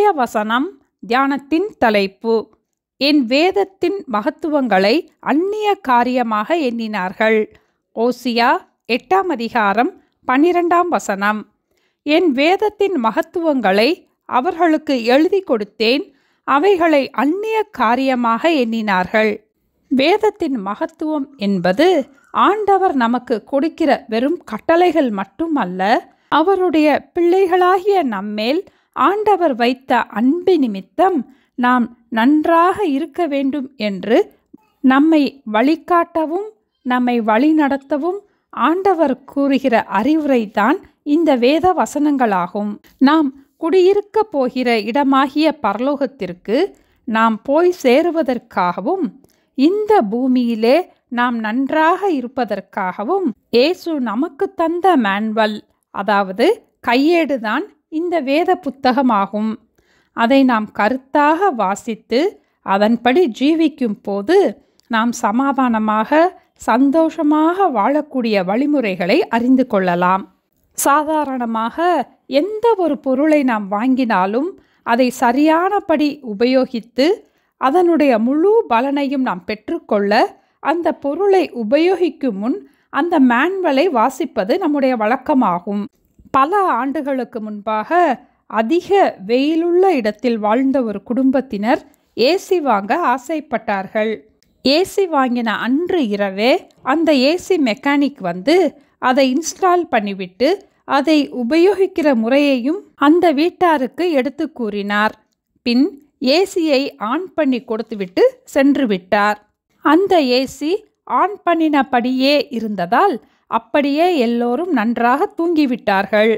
இன்றைய வசனம் தியானத்தின் தலைப்பு. என் வேதத்தின் மகத்துவங்களை அந்நிய காரியமாக எண்ணினார்கள். ஓசியா 8ஆம் அதிகாரம் 12ஆம் வசனம். என் வேதத்தின் மகத்துவங்களை அவர்களுக்கு எழுதி கொடுத்தேன், அவைகளை அந்நிய காரியமாக எண்ணினார்கள். வேதத்தின் மகத்துவம் என்பது ஆண்டவர் நமக்கு கொடுக்கிற வெறும் கட்டளைகள் மட்டுமல்ல, அவருடைய பிள்ளைகளாகிய நம்மேல் ஆண்டவர் வைத்த அன்பு நிமித்தம் நாம் நன்றாக இருக்க வேண்டும் என்று நம்மை வழிகாட்டவும் நம்மை வழிநடத்தவும் ஆண்டவர் கூறுகிற அறிவுரைதான் இந்த வேத வசனங்களாகும். நாம் குடியிருக்க போகிற இடமாகிய பரலோகத்திற்கு நாம் போய் சேருவதற்காகவும் இந்த பூமியிலே நாம் நன்றாக இருப்பதற்காகவும் இயேசு நமக்கு தந்த மேன்வல், அதாவது கையேடுதான் இந்த வேத புத்தகமாகும். அதை நாம் கருத்தாக வாசித்து அதன்படி ஜீவிக்கும் போது நாம் சமாதானமாக சந்தோஷமாக வாழக்கூடிய வழிமுறைகளை அறிந்து கொள்ளலாம். சாதாரணமாக எந்த ஒரு பொருளை நாம் வாங்கினாலும் அதை சரியானபடி உபயோகித்து அதனுடைய முழு பலனையும் நாம் பெற்றுக்கொள்ள அந்த பொருளை உபயோகிக்கும் முன் அந்த மேன்வலை வாசிப்பது நம்முடைய வழக்கமாகும். பல ஆண்டுகளுக்கு முன்பாக அதிக வெயிலுள்ள இடத்தில் வாழ்ந்த ஒரு குடும்பத்தினர் ஏசி வாங்க ஆசைப்பட்டார்கள். ஏசி வாங்கின அன்று இரவே அந்த ஏசி மெக்கானிக் வந்து அதை இன்ஸ்டால் பண்ணிவிட்டு அதை உபயோகிக்கிற முறையையும் அந்த வீட்டாருக்கு எடுத்து கூறினார். பின் ஏசியை ஆன் பண்ணி கொடுத்துவிட்டு சென்று விட்டார். அந்த ஏசி ஆன் பண்ணினபடியே இருந்ததால் அப்படியே எல்லோரும் நன்றாக தூங்கிவிட்டார்கள்.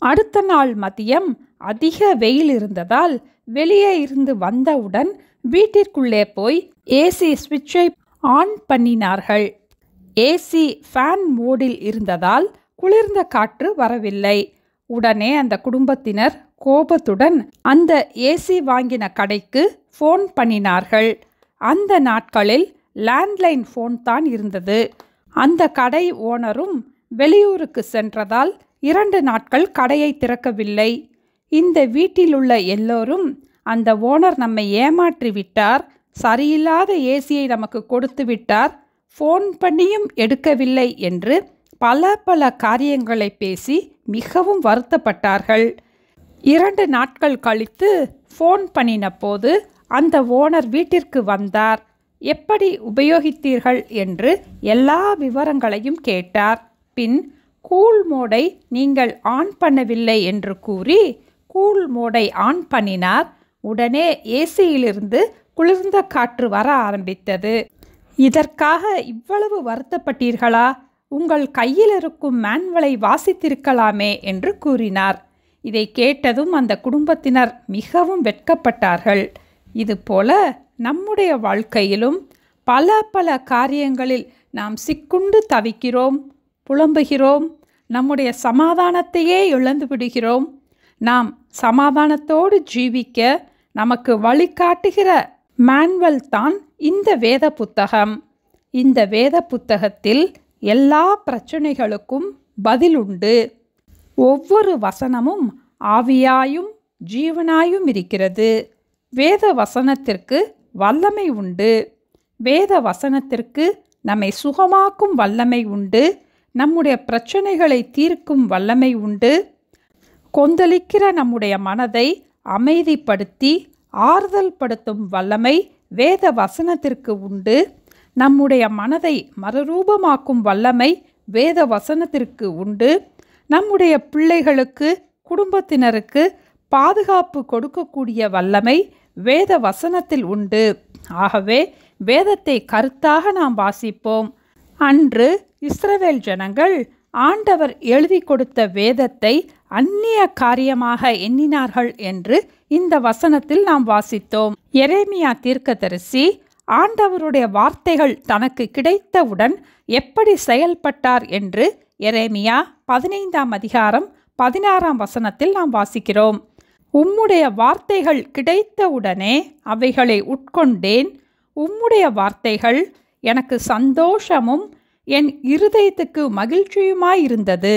அடுத்த நாள் மதியம் அதிக வெயில் இருந்ததால் வெளியே இருந்து வந்தவுடன் வீட்டிற்குள்ளே போய் ஏசி ஸ்விட்சை ஆன் பண்ணினார்கள். ஏசி ஃபேன் மோடில் இருந்ததால் குளிர்ந்த காற்று வரவில்லை. உடனே அந்த குடும்பத்தினர் கோபத்துடன் அந்த ஏசி வாங்கின கடைக்கு ஃபோன் பண்ணினார்கள். அந்த நாட்களில் லேண்ட்லைன் ஃபோன் தான் இருந்தது. அந்த கடை ஓனரும் வெளியூருக்கு சென்றதால் 2 நாட்கள் கடையை திறக்கவில்லை. இந்த வீட்டிலுள்ள எல்லோரும் அந்த ஓனர் நம்மை ஏமாற்றி விட்டார், சரியில்லாத ஏசியை நமக்கு கொடுத்து விட்டார், ஃபோன் பண்ணியும் எடுக்கவில்லை என்று பல காரியங்களை பேசி மிகவும் வருத்தப்பட்டார்கள். 2 நாட்கள் கழித்து ஃபோன் பண்ணின போது அந்த ஓனர் வீட்டிற்கு வந்தார். எப்படி உபயோகித்தீர்கள் என்று எல்லா விவரங்களையும் கேட்டார். பின் கூல் மோடை நீங்கள் ஆன் பண்ணவில்லை என்று கூறி கூல் மோடை ஆன் பண்ணினார். உடனே ஏசியிலிருந்து குளிர்ந்த காற்று வர ஆரம்பித்தது. இதற்காக இவ்வளவு வருத்தப்பட்டீர்களா? உங்கள் கையில் இருக்கும் மேன்வலை வாசித்திருக்கலாமே என்று கூறினார். இதை கேட்டதும் அந்த குடும்பத்தினர் மிகவும் வெட்கப்பட்டார்கள். இதுபோல நம்முடைய வாழ்க்கையிலும் பல காரியங்களில் நாம் சிக்குண்டு தவிக்கிறோம், புலம்புகிறோம், நம்முடைய சமாதானத்தையே இழந்து விடுகிறோம். நாம் சமாதானத்தோடு ஜீவிக்க நமக்கு வழிகாட்டுகிற மேன்வல் தான் இந்த வேத புத்தகம். இந்த வேத புத்தகத்தில் எல்லா பிரச்சனைகளுக்கும் பதில் உண்டு. ஒவ்வொரு வசனமும் ஆவியாயும் ஜீவனாயும் இருக்கிறது. வேத வசனத்திற்கு வல்லமை உண்டு. வேத வசனத்திற்கு நம்மை சுகமாக்கும் வல்லமை உண்டு. நம்முடைய பிரச்சனைகளை தீர்க்கும் வல்லமை உண்டு. கொந்தளிக்கிற நம்முடைய மனதை அமைதிப்படுத்தி ஆறுதல் படுத்தும் வல்லமை வேத வசனத்திற்கு உண்டு. நம்முடைய மனதை மறுரூபமாக்கும் வல்லமை வேத வசனத்திற்கு உண்டு. நம்முடைய பிள்ளைகளுக்கு, குடும்பத்தினருக்கு பாதுகாப்பு கொடுக்கக்கூடிய வல்லமை வேத வசனத்தில் உண்டு. ஆகவே வேதத்தை கருத்தாக நாம் வாசிப்போம். அன்று இஸ்ரவேல் ஜனங்கள் ஆண்டவர் எழுதி கொடுத்த வேதத்தை அந்நிய காரியமாக எண்ணினார்கள் என்று இந்த வசனத்தில் நாம் வாசித்தோம். எரேமியா தீர்க்கதரிசி ஆண்டவருடைய வார்த்தைகள் தனக்கு கிடைத்தவுடன் எப்படி செயல்பட்டார் என்று எரேமியா 15ஆம் அதிகாரம் 16ஆம் வசனத்தில் நாம் வாசிக்கிறோம். உம்முடைய வார்த்தைகள் கிடைத்தவுடனே அவைகளை உட்கொண்டேன். உம்முடைய வார்த்தைகள் எனக்கு சந்தோஷமும் என் இருதயத்துக்கு மகிழ்ச்சியுமாயிருந்தது.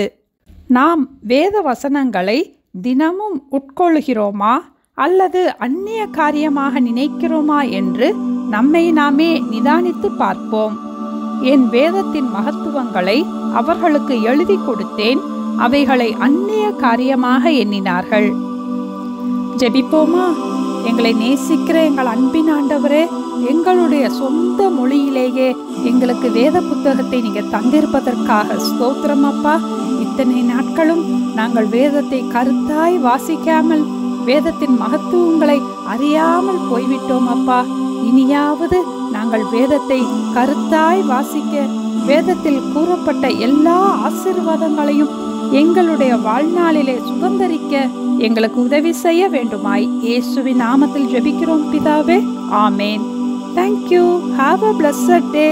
நாம் வேத வசனங்களை தினமும் உட்கொள்கிறோமா அல்லது அந்நிய காரியமாக நினைக்கிறோமா என்று நம்மை நாமே நிதானித்து பார்ப்போம். என் வேதத்தின் மகத்துவங்களை அவர்களுக்கு எழுதி கொடுத்தேன், அவைகளை அந்நிய காரியமாக எண்ணினார்கள். ஜெபிப்போமா? எங்களை நேசிக்கிற எங்கள் அன்பின் ஆண்டவரே, எங்களுடைய சொந்த மொழியிலேயே எங்களுக்கு வேத புத்தகத்தை நீங்க தந்திருப்பதற்காக ஸ்தோத்திரம் அப்பா. இத்தனை நாட்களும் நாங்கள் வேதத்தை கருத்தாய் வாசிக்காமல் வேதத்தின் மகத்துவங்களை அறியாமல் போய்விட்டோம் அப்பா. இனியாவது நாங்கள் வேதத்தை கருத்தாய் வாசிக்க, வேதத்தில் கூறப்பட்ட எல்லா ஆசீர்வாதங்களையும் எங்களுடைய வாழ்நாளிலே சுதந்தரிக்க எங்களுக்கு உதவி செய்ய வேண்டுமாய் இயேசுவின் நாமத்தில் ஜெபிக்கிறோம் பிதாவே. ஆமேன். Thank you. Have a blessed day.